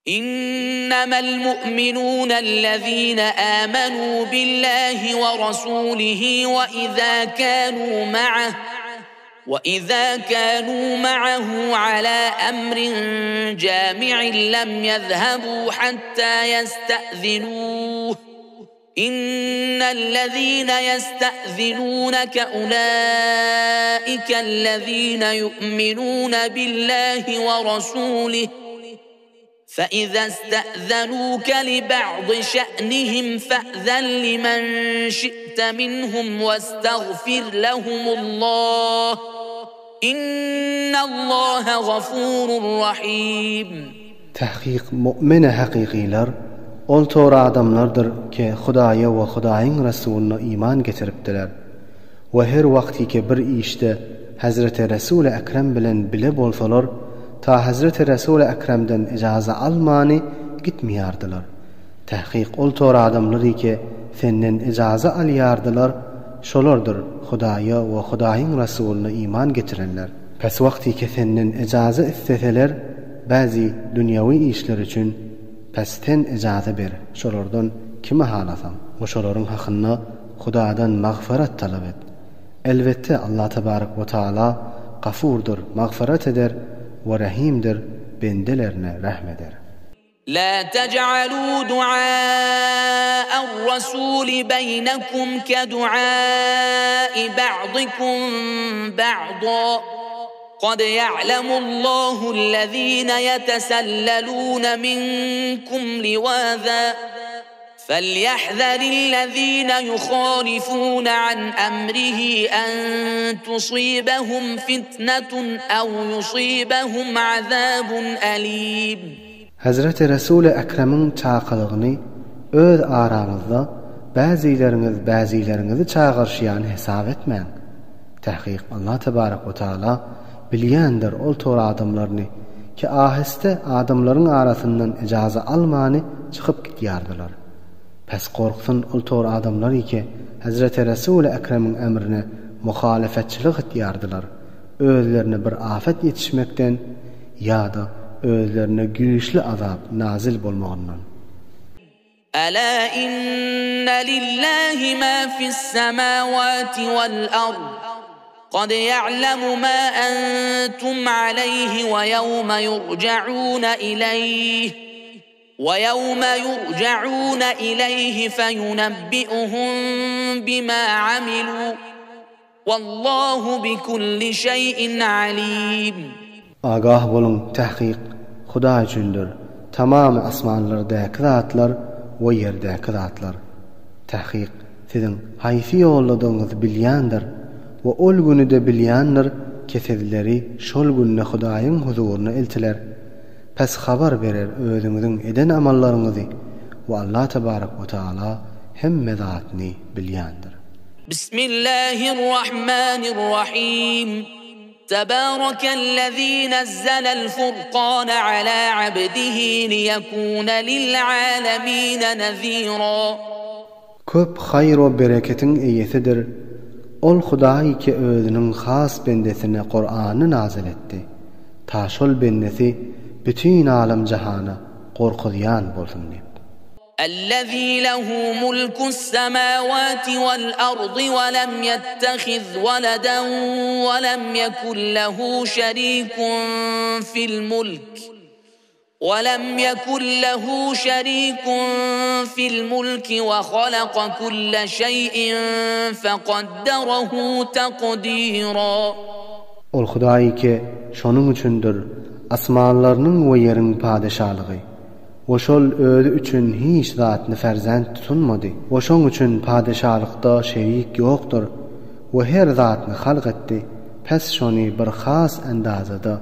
إنما المؤمنون الذين آمنوا بالله ورسوله وإذا كانوا معه على أمر جامع لم يذهبوا حتى يستأذنوه إن الذين يستأذنونك أولئك الذين يؤمنون بالله ورسوله فإذا استأذنوك لبعض شأنهم فأذن لمن شئت منهم واستغفر لهم الله إن الله غفور رحيم. تحقيق مؤمن حقيقيler ol toğra adamlardır ki Hudaya ve Hudayın Resulüne iman getiripdiler. Ve her vakti ki bir işte Hazreti Resul-i Ekrem bilen bile bolsalar ta Hazreti Resul-i Ekrem'den icaza almani gitmiyardılar. Tahqiq ol toğra adamları ki senden icaza alyardılar, şolardır Hudaya ve Hudayın Resulüne iman getirenler. Pes vakti ki senden icaza isteseler bazı dünyavi işler için pesten icaza ber, şolardan kime halasam ve şoların hakkında Hudadan mağfiret talep et. Elbette Allah Tebarek ve Teala gafurdur, mağfiret eder ve rahimdir, bendelerine rahmeder. لا تجعلوا دعاء الرسول بينكم كدعاء بعضكم بعضا قد يعلم الله الذين يتسللون منكم لواذا فليحذر الذين يخالفون عن أمره أن تصيبهم فتنة أو يصيبهم عذاب أليم. Hazreti Resul-i Ekrem'in çağırığını öz aranızda bazılarınızı çağırışyan hesap etmeyin. Tahqiq Allah Tebarek ve Teala bilyendir ol toğra adamlarını ki ahiste adamların arasından icaza almani çıkıp gidyardılar. Pes korksun ol toğra adamları ki Hazreti Resul-i Ekrem'in emrine muhalefetçilik edyardılar. Özlerine bir afet yetişmekten ya da özlerine güçlü azap nazil bolmağından. Ala inna lillahi ma fis semawati vel ard قد يعلم ما أنتم عليه ويوم يرجعون إليه فينبئهم بما عملوا والله بكل شيء عليم. Agah bolun, tahqiq Huda üçündür. Tamam asmanlardaki zatlar ve yerdeki zatlar. Tahqiq sizin hayfi yolladığınız bilyandır. Ve ol günü de bilyandır ki sizleri şol gününe Hudayın huzuruna eltiler. Pes haber verer özünüzün eden amallarınızı ve Allah Tebarek ve Teala hem zatını bilyandır. Bismillahirrahmanirrahim. Tebârekellezî nezzelel furqâne alâ abdihi liyekûne lil'âlemîne nezîrâ. Köp hayır ve bereketin iyisidir. Ol Hudaý ki özünün has bendesine Kur'an'ı nazil etti. Ta şol bendesi bütün alem cihana korkuyan bolsun dep. الذي له ملك السماوات والأرض ولم يتخذ ولدا ولم يكن له شريك في الملك وخلق كل شيء فقدره تقديرا. Ol Hudaý ki şonun üçündür asmanlarının ve yerin padişahlığı. O şol özü üçün hiç zatını ferzent tutunmadı. O şon üçün padişahlıkta şerik yoktur. O her zatını halk etti. Pes şonu bir khas endazada